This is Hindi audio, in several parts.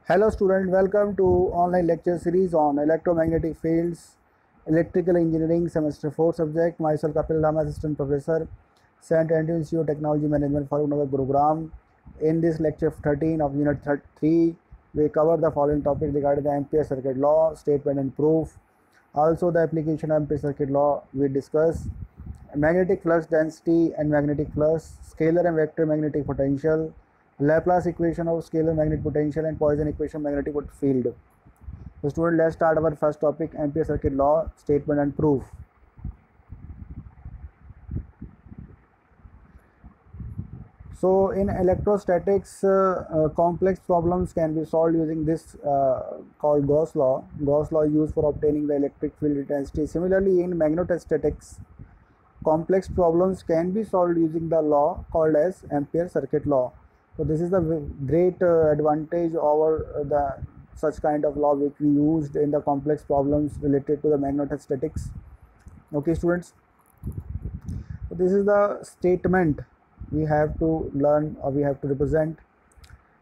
Hello student, welcome to online lecture series on electromagnetic fields, electrical engineering semester 4 subject. Myself Kapil Rama, assistant professor, St. Andrew Institute of Technology Management, Farooqnagar, Gurugram. In this lecture 13 of unit 3, we cover the following topics regarding the Ampere circuit law, statement and proof. Also the application of Ampere circuit law we discuss magnetic flux density and magnetic flux, scalar and vector magnetic potential, Laplace equation of scalar magnetic potential and Poisson equation of magnetic field. So student, let's start our first topic, Ampere circuit law, statement and proof. So in electrostatics, complex problems can be solved using this called Gauss law. Gauss law is used for obtaining the electric field intensity. Similarly, in magnetostatics, complex problems can be solved using the law called as Ampere circuit law. So this is the great advantage over the such kind of law which we used in the complex problems related to the magnetostatics. Okay students, so this is the statement we have to learn or we have to represent.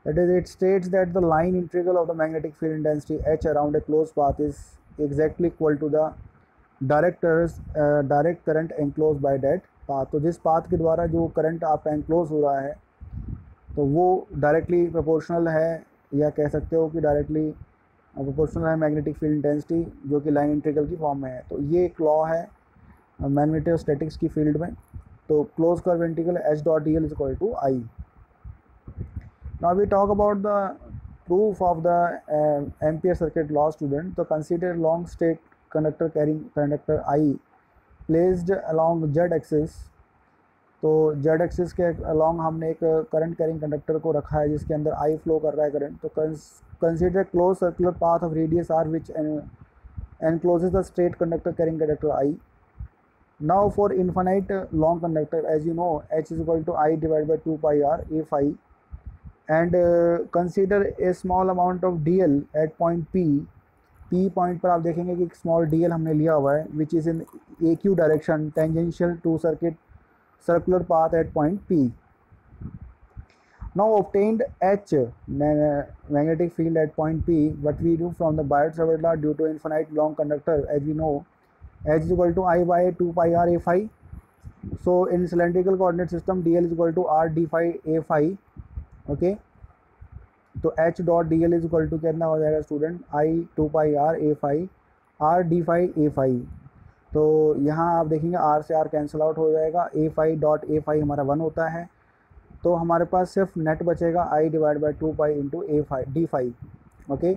That is, it states that the line integral of the magnetic field intensity H around a closed path is exactly equal to the direct current enclose by that path. तो जिस पाथ के द्वारा जो करंट आपका एनक्लोज हो रहा है तो वो डायरेक्टली प्रोपोर्शनल है, या कह सकते हो कि डायरेक्टली प्रोपोर्शनल है मैग्नेटिक फील्ड इंटेंसिटी जो कि लाइन इंटीग्रल की फॉर्म में है. तो ये एक लॉ है मैग्नेटोस्टैटिक्स की फील्ड में. तो close curve integral h dot D L is equal to I. Now we talk about the proof of the Ampere circuit law student. तो consider long state conductor carrying conductor I placed along z axis. तो z axis के along हमने एक करंट कैरिंग कंडक्टर को रखा है जिसके अंदर I फ्लो कर रहा है करंट. तो consider close circular path of radius r which encloses the straight conductor carrying conductor I. Now for infinite long conductor, as you know, h is equal to I divided by 2 pi r a phi, and consider a small amount of dl at point p point पर आप देखेंगे कि एक स्मॉल dl हमने लिया हुआ है which is in a q direction tangential to circular path at point p. Now obtained H magnetic field at point P, what we do from the Biot-Savart law due to infinite long conductor, as we know H is equal to I by 2 pi r a phi. So in cylindrical coordinate system dl is equal to r d phi a phi. Okay तो H dot D L is equal to कितना हो जाएगा student, I 2 pi R A phi R D phi A phi. तो यहाँ आप देखेंगे आर से आर कैंसिल आउट हो जाएगा, ए फाई डॉट ए फाई हमारा 1 होता है. तो हमारे पास सिर्फ नेट बचेगा I divide by 2 pi into a phi d phi. Okay,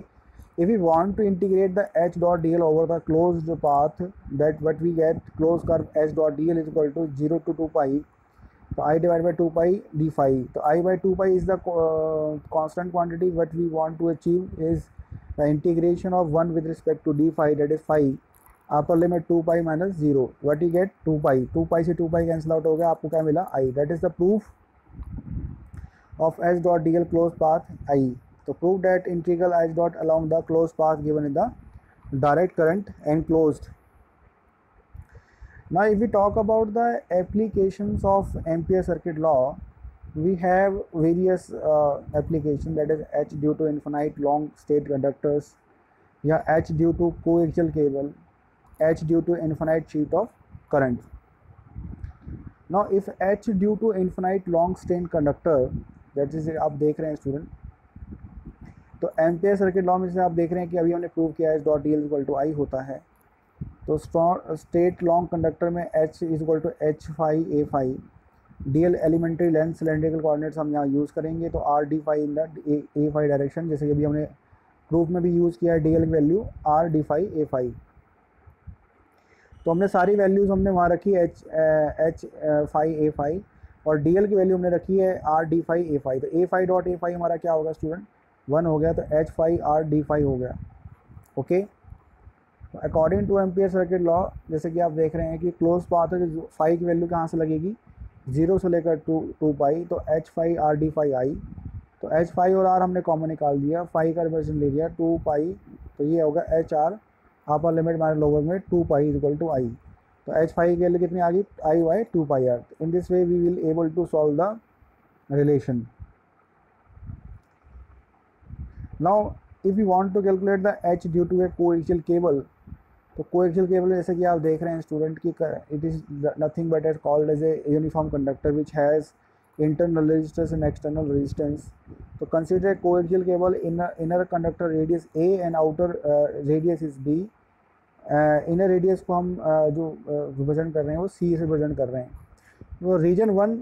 if you want to integrate the h dot D l over the closed path, that what we get close curve h dot D L is equal to 0 to 2 pi. So I divided by 2 pi d phi. So I by 2 pi is the constant quantity. What we want to achieve is the integration of 1 with respect to d phi, that is phi, upper limit 2 pi minus 0. What you get 2 pi. 2 pi से 2 pi cancel out हो गया, आपको क्या मिला I. That is the proof of H dot dl closed path I. So prove that integral H dot along the closed path given in the direct current enclosed. Now if we talk about the applications of Ampere circuit law, we have various applications, that is H due to infinite long state conductors, या H due to coaxial cable, H due to infinite sheet of current. Now if H due to infinite long state conductor, that is आप देख रहे हैं स्टूडेंट, तो एम्पियर सर्किट लॉ में से आप देख रहे हैं कि अभी हमने प्रूव किया है dot D L equal to I होता है. तो स्टेट लॉन्ग कंडक्टर में H is equal to H phi A phi, D L elementary length cylindrical coordinates हम यहाँ यूज़ करेंगे. तो R D phi in the A phi direction, जैसे कि अभी हमने प्रूफ में भी यूज़ किया है डी एल की वैल्यू आर डी फाई ए फाई. तो हमने सारी वैल्यूज़ हमने वहाँ रखी है एच फाई ए फाई, और डी एल की वैल्यू हमने रखी है आर डी फाई ए फाई. तो a phi dot A phi हमारा क्या होगा स्टूडेंट, 1 हो गया. तो H phi R D phi हो गया. Okay, according to Ampere circuit law, जैसे कि आप देख रहे हैं कि क्लोज पाथ है, तो फाई की वैल्यू कहाँ से लगेगी, 0 से लेकर 2 पाई. तो H phi R D phi I. तो एच फाई और आर हमने कॉमन निकाल दिया, फाई का रिवर्जन ले लिया 2 पाई. तो ये होगा H R upper limit minus lower में 2 pi is equal to I. तो एच फाई की वैल्यू कितनी आ गई, I by 2 pi R. In this way we will able to solve the relation. Now if you want to calculate the H due to a coaxial cable, तो कोएक्सियल केबल जैसे कि आप देख रहे हैं स्टूडेंट की, it is nothing but is called as a uniform conductor which has internal resistance and external resistance. So consider a coaxial cable, inner conductor radius A and outer radius is B. Inner radius को हम जो विभाजन कर रहे हैं वो सी से विभाजन कर रहे हैं. तो region 1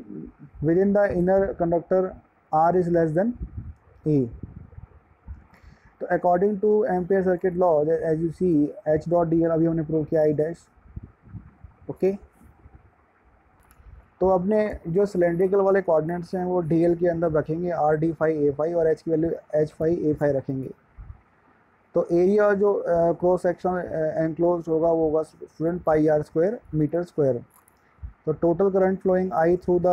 within the inner conductor r is less than ए. तो according to Ampere circuit law as you see H dot D l अभी हमने प्रूव किया आई डैश. ओके, तो अपने जो सिलेंड्रिकल वाले कोऑर्डिनेट्स हैं वो डी एल के अंदर रखेंगे आर डी फाई ए फाई और एच की वैल्यू एच फाई ए फाई रखेंगे. तो एरिया जो क्रॉस सेक्शन एनक्लोज होगा वो होगा student pi R square meter square. तो total current flowing I through the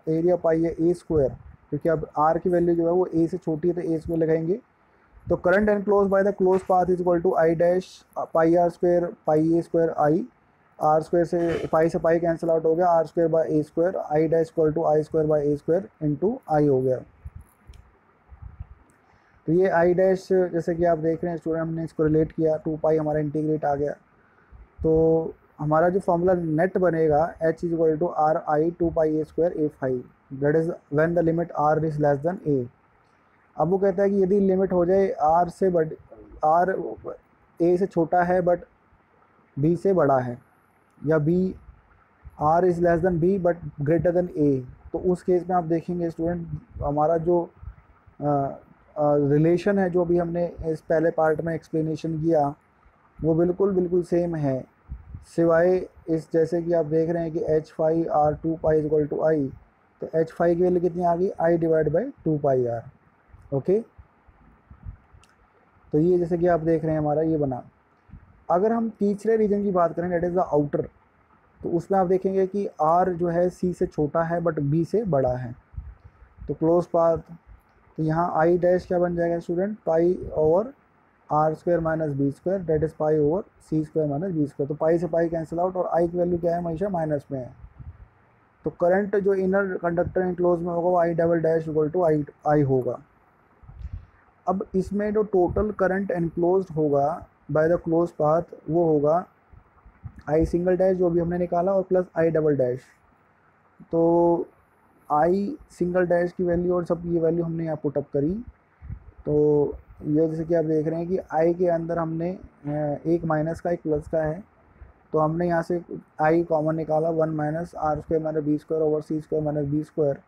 area pi है ए स्क्वायर, क्योंकि अब आर की वैल्यू जो है वो ए से छोटी है तो ए स्क्वायर लगाएंगे. तो current enclose by the close path is equal to I dash pi R square pi A square I. R square से पाई कैंसिल आउट हो गया, R square by A square, I dash equal to I square by A square into I हो गया. तो ये आई डैश जैसे कि आप देख रहे हैं स्टूडेंट, हमने इसको रिलेट किया, 2 पाई हमारा इंटीग्रेट आ गया. तो हमारा जो फॉर्मूला नेट बनेगा H is equal to R I 2 pi A square A phi, that is when the limit R is less than A. अब वो कहता है कि यदि लिमिट हो जाए आर से आर ए से छोटा है बट बी से बड़ा है, या B R is less than B but greater than ए, तो उस केस में आप देखेंगे स्टूडेंट हमारा जो रिलेशन है जो भी हमने इस पहले पार्ट में एक्सप्लेनेशन किया वो बिल्कुल सेम है, सिवाय इस जैसे कि आप देख रहे हैं कि H phi R 2 pi is equal to I. तो एच फाई की वैल्यू कितनी आ गई, I divide by 2 pi R. Okay, तो ये जैसे कि आप देख रहे हैं हमारा ये बना. अगर हम तीसरे रीजन की बात करें डेट इज़ द आउटर, तो उसमें आप देखेंगे कि आर जो है सी से छोटा है बट बी से बड़ा है. तो क्लोज पाथ, तो यहाँ आई डैश क्या बन जाएगा student, pi over r square minus B square, that is pi over c square minus B square. तो पाई से पाई कैंसिल आउट और आई की वैल्यू क्या है हमेशा माइनस में है. तो करंट जो इनर कंडक्टर एनक्लोज में होगा वो I double dash equal to I होगा. अब इसमें जो टोटल करंट एनक्लोज होगा बाय द क्लोज पाथ वो होगा आई सिंगल डैश जो भी हमने निकाला और प्लस आई डबल डैश. तो आई सिंगल डैश की वैल्यू और सब ये वैल्यू हमने यहाँ पुटअप करी. तो ये जैसे कि आप देख रहे हैं कि आई के अंदर हमने एक माइनस का एक प्लस का है, तो हमने यहाँ से आई कॉमन निकाला 1 minus are square minus B square over c square minus B square.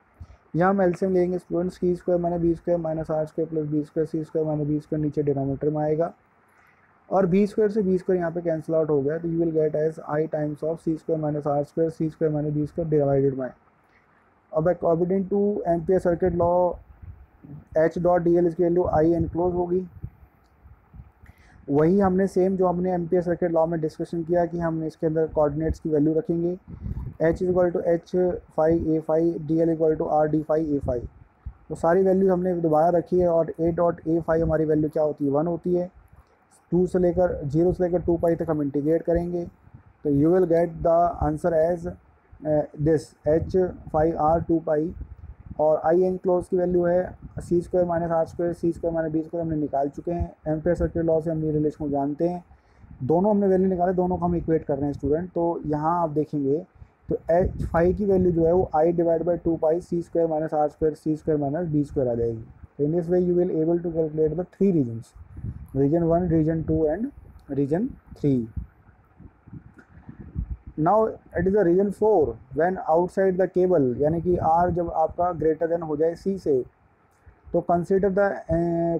यहाँ हम एलसीएम लेंगे students, c square minus B square minus are square plus b square C square minus B square नीचे डिनोमिनेटर में आएगा, और बी स्क्वायर से बी स्क्वायर यहाँ पे कैंसिल आउट हो गया. तो you will get as I times of c square minus are square C square minus B square divided by. अब according to Ampere circuit law H dot D L इसकी वैल्यू आई एनक्लोज होगी. वही हमने सेम जो हमने एम्पियर सर्किट लॉ में डिस्कशन किया कि हम इसके अंदर कोऑर्डिनेट्स की वैल्यू रखेंगे. H is equal to H phi A phi D L equal to R D phi A phi. तो सारी वैल्यू हमने दोबारा रखी है और ए डॉट ए फाई हमारी वैल्यू क्या होती है 1 होती है. 0 से लेकर 2 पाई तक हम इंटीग्रेट करेंगे. तो you will get the answer as this H phi R 2 pi, और आई एन क्लोज की वैल्यू है C square minus are square C square minus B square हमने निकाल चुके हैं. एम्पियर सर्किट लॉ से हम ये रिलेशन को जानते हैं, दोनों हमने वैल्यू निकाले, दोनों को हम इक्वेट कर रहे हैं स्टूडेंट. तो यहाँ आप देखेंगे तो एच फाई की वैल्यू जो है वो I divide by 2 pi C square minus are square C square minus B square आ जाएगी. तो in this way you will able to calculate the 3 regions, region 1, region 2 and region 3. Now it is the region 4 when outside the cable, यानी कि आर जब आपका ग्रेटर देन हो जाए सी से, तो consider the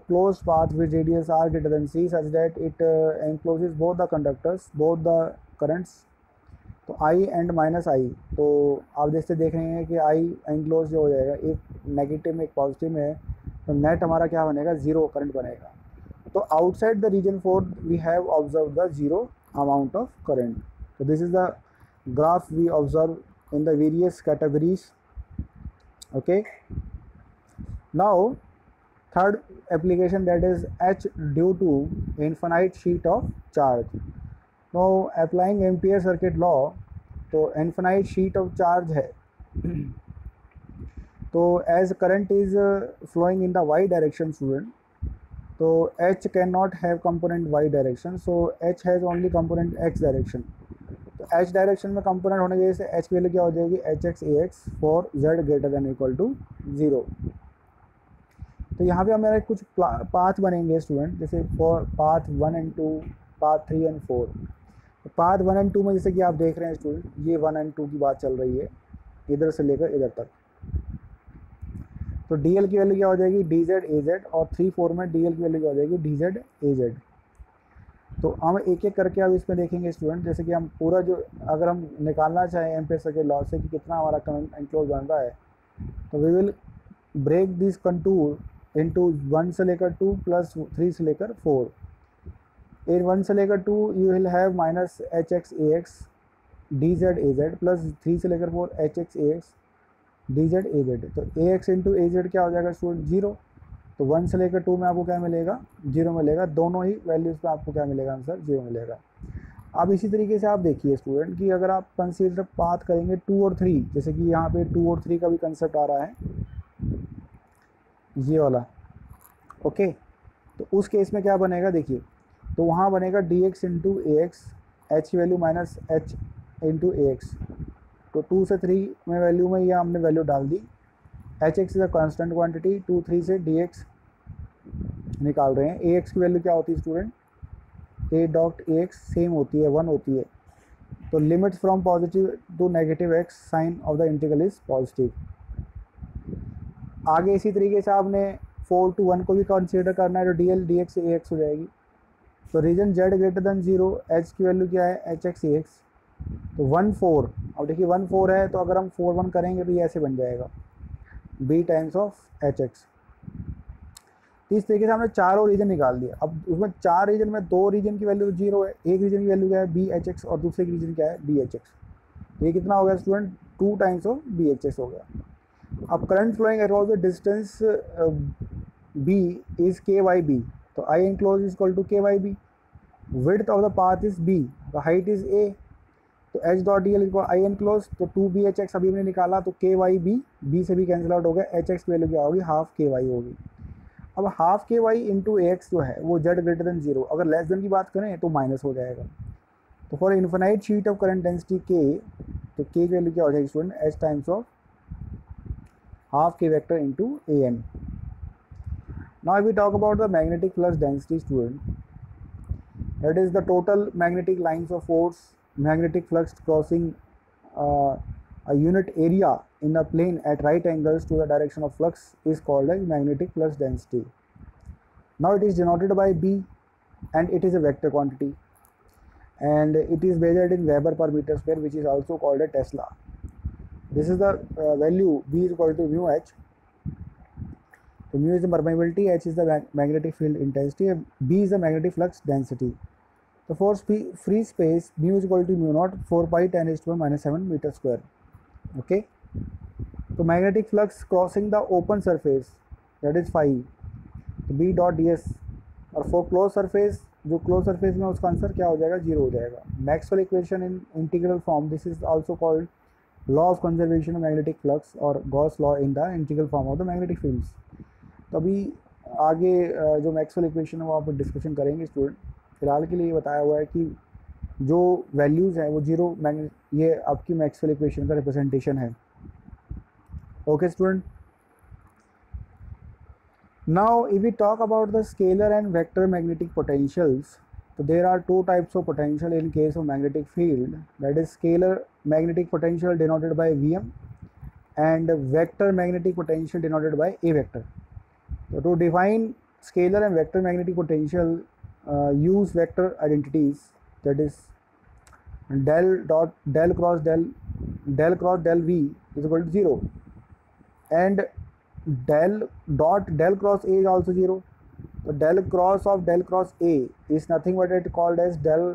close path with radius r greater than c such that it encloses both the conductors both the currents. तो आई एंड माइनस आई, तो आप जैसे देख रहे हैं कि आई एनक्लोज जो हो जाएगा, एक नेगेटिव में एक पॉजिटिव में है, तो नेट हमारा क्या बनेगा, ज़ीरो करंट बनेगा. तो outside the region 4 we have observe the zero amount of current. So this is the graph we observe in the various categories. Okay, now third application, that is H due to infinite sheet of charge. Now applying ampere circuit law, तो infinite sheet of charge है, तो as current is flowing in the y direction student, तो h can not have component y direction, so h has only component x direction. तो h डायरेक्शन में कंपोनेंट होने की वजह से h की वैल्यू क्या हो जाएगी, h x A x for z greater than equal to 0। तो यहाँ पे हमारे कुछ पाथ बनेंगे स्टूडेंट, जैसे for path 1 and 2, path 3 and 4। तो पाथ 1 एंड 2 में जैसे कि आप देख रहे हैं स्टूडेंट, ये 1 एंड 2 की बात चल रही है इधर से लेकर इधर तक। तो डी एल की वैल्यू क्या हो जाएगी, डी जेड ए जेड, और 3-4 में डी एल की वैल्यू क्या हो जाएगी, डी जेड ए जेड। तो हम एक एक करके अब इसमें देखेंगे स्टूडेंट, जैसे कि हम पूरा जो अगर हम निकालना चाहें एम्पेयर सर्किट लॉ से कि कितना हमारा करंट एनक्लोज बन रहा है, तो we will break this contour into 1 से लेकर 2 प्लस 3 से लेकर 4। इन 1 से लेकर 2 you will have minus H x A x D Z A Z, plus 3 से लेकर 4 H x A x D Z A Z. तो ए एक्स इंटू ए जेड क्या हो जाएगा स्टूडेंट, 0। तो 1 से लेकर 2 में आपको क्या मिलेगा, 0 मिलेगा। दोनों ही वैल्यूज़ पे आपको क्या मिलेगा, आंसर 0 मिलेगा। अब इसी तरीके से आप देखिए स्टूडेंट कि अगर आप कंसीडर पाथ करेंगे 2 और 3, जैसे कि यहाँ पे 2 और 3 का भी कंसेप्ट आ रहा है ये वाला, ओके। तो उस केस में क्या बनेगा देखिए, तो वहाँ बनेगा डी एक्स इंटू ए एक्स, एच की वैल्यू माइनस एच इंटू ए एक्स। तो 2 से 3 में वैल्यू में यह हमने वैल्यू डाल दी। H X is a constant quantity, 2-3 से डी एक्स निकाल रहे हैं। ए एक्स की वैल्यू क्या होती है student, A dot A X same होती है, 1 होती है। तो limits from positive to negative X, sign of the integral is positive. आगे इसी तरीके से आपने 4 to 1 को भी कंसीडर करना है, तो डी एल डी एक्स ए एक्स हो जाएगी। तो region Z greater than 0, H की वैल्यू क्या है, एच एक्स ए एक्स। तो 1-4, अब देखिए 1-4 है, तो अगर हम 4-1 करेंगे तो ये ऐसे बन जाएगा, B times of H X. तो इस तरीके से हमने चारों रीजन निकाल दिया। अब उसमें 4 रीजन में 2 रीजन की वैल्यू 0 है, एक रीजन की वैल्यू क्या है, बी एच एक्स, और दूसरे की रीजन क्या है, बी एच एक्स। तो ये कितना हो गया student, 2 times of B H X हो गया। अब current flowing across the distance B is K Y B, तो I enclose is equal to K Y B. Width of the path is B, the height is A, तो H dot D L equal I enclose. तो 2 बी एच एक्स अभी हमने निकाला, तो के वाई बी, बी से भी कैंसिल आउट हो गया। एच एक्स की वैल्यू क्या होगी, हाफ के वाई होगी। अब हाफ के वाई इंटू ए एक्स जो है वो जेड ग्रेटर देन 0, अगर लेस देन की बात करें तो माइनस हो जाएगा। तो for infinite sheet of current density K, तो के की वैल्यू क्या हो जाएगी student, H times of half K vector into A N. Now we talk about the magnetic flux density student, that is the total magnetic lines of force, magnetic flux crossing a unit area in a plane at right angles to the direction of flux is called as magnetic flux density. Now it is denoted by B, and it is a vector quantity, and it is measured in Weber per meter square, which is also called a Tesla. This is the value B is equal to mu h. So mu is the permeability, h is the magnetic field intensity, B is the magnetic flux density. So for free space, mu is equal to mu naught 4 pi 10 raised to minus 7 meter square. Okay. So magnetic flux crossing the open surface, that is phi, तो B dot ds, और for closed surface, जो closed surface में उसका आंसर क्या हो जाएगा, 0 हो जाएगा। Maxwell equation in integral form, this is also called law of conservation of magnetic flux और Gauss law in the integral form of the magnetic fields. तो अभी आगे जो मैक्सवेल इक्वेशन है वो आप डिस्कशन करेंगे स्टूडेंट। फिलहाल के लिए ये बताया हुआ है कि जो वैल्यूज़ हैं वो 0, ये आपकी मैक्सवेल इक्वेशन का रिप्रेजेंटेशन है। Okay student, now if we talk about the scalar and vector magnetic potentials, तो there are 2 types of potential in case of magnetic field, that is scalar magnetic potential denoted by V and vector magnetic potential denoted by A vector. So to define scalar and vector magnetic potential, use vector identities, that is del cross del V is equal to 0, and del cross A is also 0. So del cross A is nothing but it called as del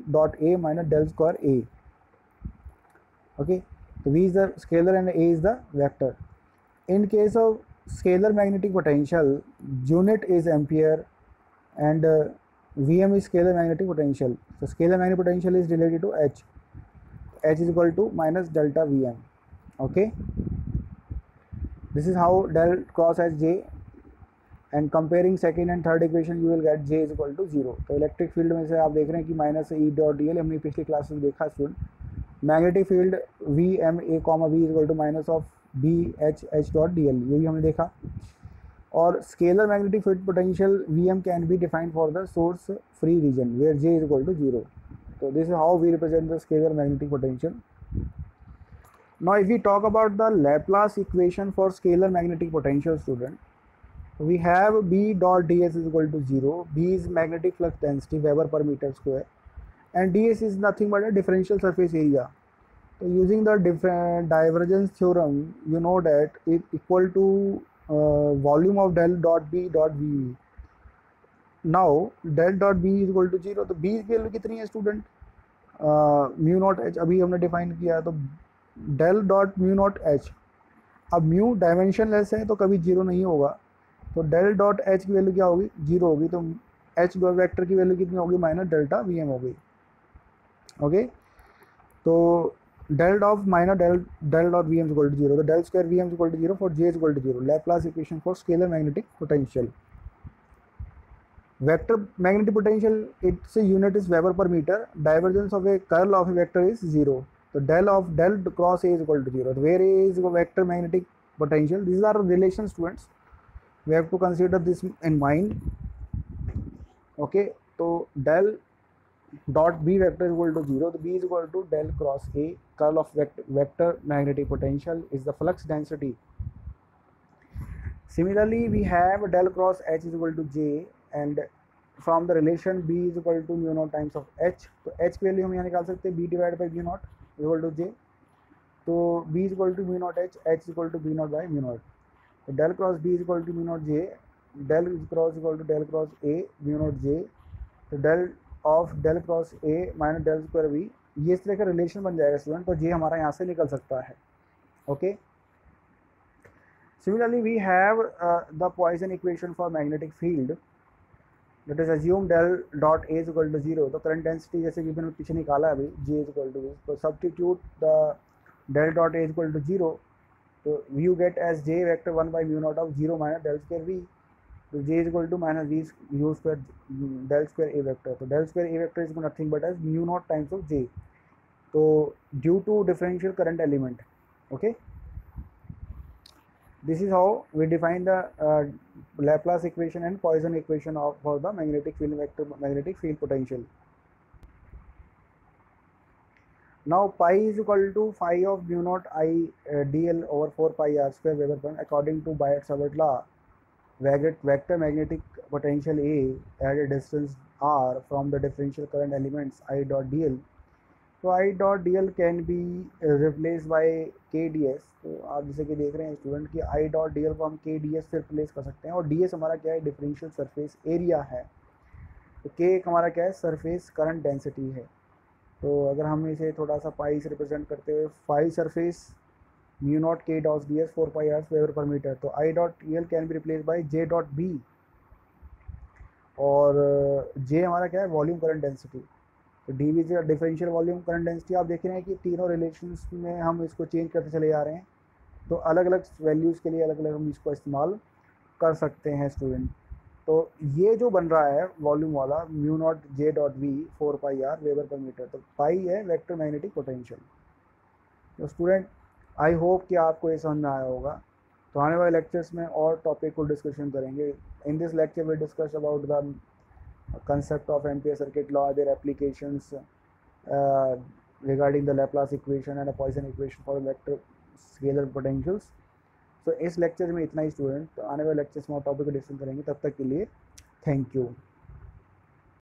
dot A minus del square A. Okay, so V is the scalar and A is the vector. In case of scalar magnetic potential, unit is ampere, and Vm is scalar magnetic potential. So scalar magnetic potential is related to H. H is equal to minus delta Vm. Okay, this is how del cross H J and comparing second and third equation you will get J is equal to 0। तो इलेक्ट्रिक फील्ड में से आप देख रहे हैं कि minus E dot D L, हमने पिछली क्लास में देखा student. Magnetic field V M A comma V is equal to minus of B H dot D L, ये भी हमने देखा। और scalar magnetic field potential V M can be defined for the source free region where J is equal to 0। So this is how we represent the scalar magnetic potential. Now if we talk about the Laplace equation for scalar magnetic potential, student, we have B dot ds is equal to 0. B is magnetic flux density Weber per meter square, and ds is nothing but a differential surface area. So using the divergence theorem, you know that it equal to volume of del dot B dot V. Now del dot B is equal to 0, तो बी की वैल्यू कितनी है स्टूडेंट, म्यू नॉट एच अभी हमने डिफाइन किया है, तो del dot mu naught H. अब म्यू डायमेंशन लेस है तो कभी 0 नहीं होगा, तो डेल डॉट एच की वैल्यू क्या होगी, 0 होगी। तो एच वेक्टर की वैल्यू कितनी होगी, माइनस डेल्टा वी एम होगी। ओके, तो del of minus del dot V M equal to 0, तो del square V M equal to 0 for J equal to 0। Laplace equation for scalar magnetic potential. Vector magnetic potential, its unit is Weber per meter. Divergence of a curl of a vector is 0. So del cross A is equal to 0. So where A is a vector magnetic potential. These are relations, students. We have to consider this in mind. Okay, so del dot B vector is equal to 0. So B is equal to del cross A. Curl of vector magnetic potential is the flux density. Similarly, we have del cross H is equal to J, and from the relation B is equal to mu naught times of H, तो H की वैल्यू हम यहाँ निकाल सकते हैं B divide by mu naught equal to J। तो B is equal to mu naught H, H equal to B naught by mu naught. तो del cross B is equal to mu naught J, del cross equal to del cross A mu naught J। तो del of del cross A minus del square B, ये इस तरह का रिलेशन बन जाएगा स्टूडेंट। तो J हमारा यहाँ से निकल सकता है। Okay, similarly we have the Poisson equation for magnetic field. Let us assume del dot A is equal to 0. तो करंट डेंसिटी जैसे कि मैंने पीछे निकाला अभी J is equal to, तो substitute the del dot A is equal to 0, तो you get as J vector 1 by mu naught of 0 minus del square V. तो J is equal to minus V u square del square A vector. तो del square A vector is nothing but as mu naught times of J. तो due to differential current element. Okay, this is how we define the Laplace equation and Poisson equation for the magnetic field vector magnetic field potential. Now pi is equal to phi of mu naught I dl over 4 pi r square Weber per, according to Biot-Savart law. Vector magnetic potential A at a distance r from the differential current elements I dot dl. तो I dot D L can be replaced by के डी एस। तो आप जैसे कि देख रहे हैं स्टूडेंट कि I डॉट डी एल को हम के डी एस से रिप्लेस कर सकते हैं, और डी एस हमारा क्या है, डिफरेंशियल सरफेस एरिया है। तो के हमारा क्या है, सरफेस करंट डेंसिटी है। तो अगर हम इसे थोड़ा सा पाई से रिप्रेजेंट करते हुए, फाई सरफेस म्यू नॉट के dot D S 4 pi R weber per metre, तो I dot D L can be replaced by J dot B, और जे हमारा क्या है, वॉल्यूम करंट डेंसिटी। तो D V G differential volume current density. आप देख रहे हैं कि तीनों रिलेशंस में हम इसको चेंज करते चले जा रहे हैं, तो अलग अलग वैल्यूज़ के लिए अलग अलग हम इसको इस्तेमाल कर सकते हैं स्टूडेंट। तो ये जो बन रहा है वॉल्यूम वाला mu naught J dot V 4 pi R weber per metre, तो पाई है वेक्टर मैग्नेटिक पोटेंशियल। तो स्टूडेंट आई होप कि आपको ये समझ में आया होगा। तो आने वाले लेक्चर्स में और टॉपिक को डिस्कशन करेंगे। In this lecture we discuss about the concept of Ampere circuit law, their applications regarding the Laplace equation and a Poisson equation for vector scalar potentials. So इस लेक्चर में इतना ही स्टूडेंट, तो आने वाले लेक्चर्स में और टॉपिक को डिस्कस करेंगे। तब तक के लिए थैंक यू।